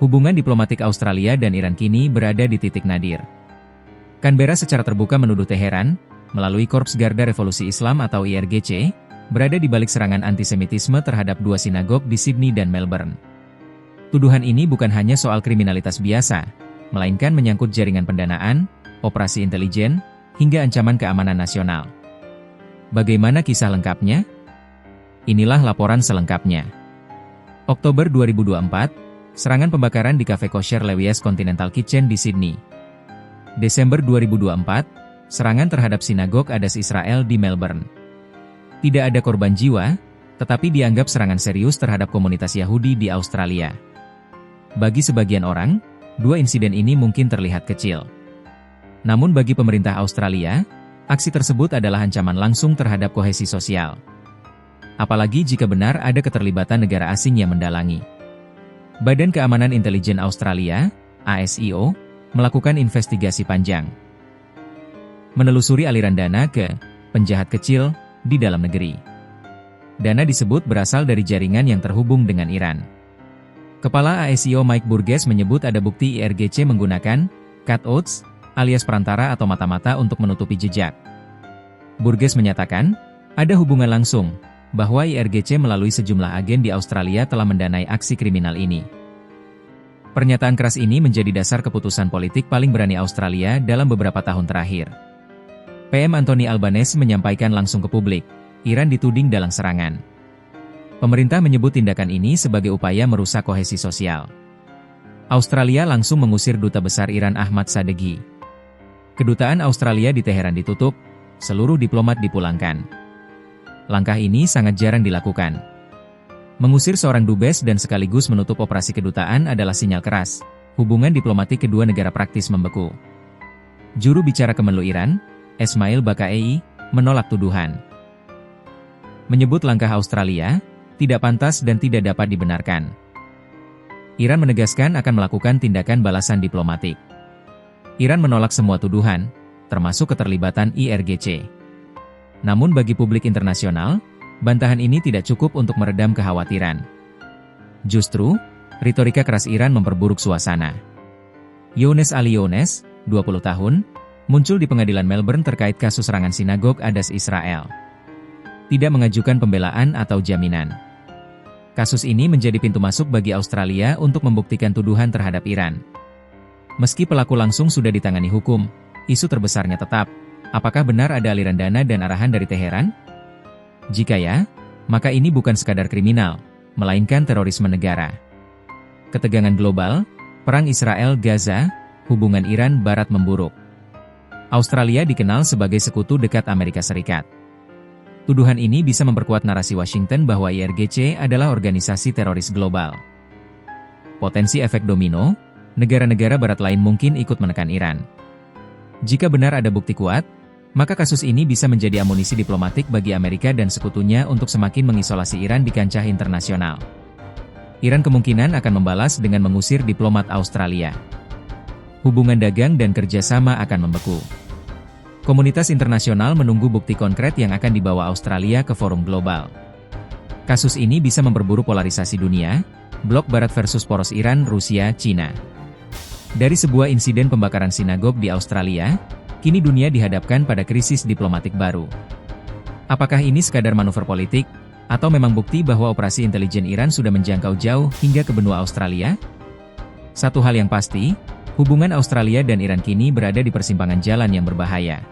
Hubungan diplomatik Australia dan Iran kini berada di titik nadir. Canberra secara terbuka menuduh Teheran, melalui Korps Garda Revolusi Islam atau IRGC, berada di balik serangan antisemitisme terhadap dua sinagog di Sydney dan Melbourne. Tuduhan ini bukan hanya soal kriminalitas biasa, melainkan menyangkut jaringan pendanaan, operasi intelijen, hingga ancaman keamanan nasional. Bagaimana kisah lengkapnya? Inilah laporan selengkapnya. Oktober 2024, serangan pembakaran di kafe kosher Lewi's Continental Kitchen di Sydney. Desember 2024, serangan terhadap sinagog Adas Israel di Melbourne. Tidak ada korban jiwa, tetapi dianggap serangan serius terhadap komunitas Yahudi di Australia. Bagi sebagian orang, dua insiden ini mungkin terlihat kecil. Namun bagi pemerintah Australia, aksi tersebut adalah ancaman langsung terhadap kohesi sosial. Apalagi jika benar ada keterlibatan negara asing yang mendalangi. Badan Keamanan Intelijen Australia, ASIO, melakukan investigasi panjang. Menelusuri aliran dana ke penjahat kecil di dalam negeri. Dana disebut berasal dari jaringan yang terhubung dengan Iran. Kepala ASIO Mike Burgess menyebut ada bukti IRGC menggunakan cutouts alias perantara atau mata-mata untuk menutupi jejak. Burgess menyatakan, ada hubungan langsung bahwa IRGC melalui sejumlah agen di Australia telah mendanai aksi kriminal ini. Pernyataan keras ini menjadi dasar keputusan politik paling berani Australia dalam beberapa tahun terakhir. PM Anthony Albanese menyampaikan langsung ke publik, Iran dituding dalam serangan. Pemerintah menyebut tindakan ini sebagai upaya merusak kohesi sosial. Australia langsung mengusir Duta Besar Iran Ahmad Sadeghi. Kedutaan Australia di Teheran ditutup, seluruh diplomat dipulangkan. Langkah ini sangat jarang dilakukan. Mengusir seorang dubes dan sekaligus menutup operasi kedutaan adalah sinyal keras. Hubungan diplomatik kedua negara praktis membeku. Juru bicara Kemenlu Iran, Esmail Baqai, menolak tuduhan. Menyebut langkah Australia tidak pantas dan tidak dapat dibenarkan. Iran menegaskan akan melakukan tindakan balasan diplomatik. Iran menolak semua tuduhan, termasuk keterlibatan IRGC. Namun bagi publik internasional, bantahan ini tidak cukup untuk meredam kekhawatiran. Justru, retorika keras Iran memperburuk suasana. Younes Ali Younes, 20 tahun, muncul di pengadilan Melbourne terkait kasus serangan sinagog Adas Israel. Tidak mengajukan pembelaan atau jaminan. Kasus ini menjadi pintu masuk bagi Australia untuk membuktikan tuduhan terhadap Iran. Meski pelaku langsung sudah ditangani hukum, isu terbesarnya tetap, apakah benar ada aliran dana dan arahan dari Teheran? Jika ya, maka ini bukan sekadar kriminal, melainkan terorisme negara. Ketegangan global, perang Israel-Gaza, hubungan Iran-Barat memburuk. Australia dikenal sebagai sekutu dekat Amerika Serikat. Tuduhan ini bisa memperkuat narasi Washington bahwa IRGC adalah organisasi teroris global. Potensi efek domino, negara-negara Barat lain mungkin ikut menekan Iran. Jika benar ada bukti kuat, maka kasus ini bisa menjadi amunisi diplomatik bagi Amerika dan sekutunya untuk semakin mengisolasi Iran di kancah internasional. Iran kemungkinan akan membalas dengan mengusir diplomat Australia. Hubungan dagang dan kerjasama akan membeku. Komunitas internasional menunggu bukti konkret yang akan dibawa Australia ke forum global. Kasus ini bisa memperburuk polarisasi dunia, blok Barat versus poros Iran, Rusia, Cina. Dari sebuah insiden pembakaran sinagog di Australia, kini dunia dihadapkan pada krisis diplomatik baru. Apakah ini sekadar manuver politik, atau memang bukti bahwa operasi intelijen Iran sudah menjangkau jauh hingga ke benua Australia? Satu hal yang pasti, hubungan Australia dan Iran kini berada di persimpangan jalan yang berbahaya.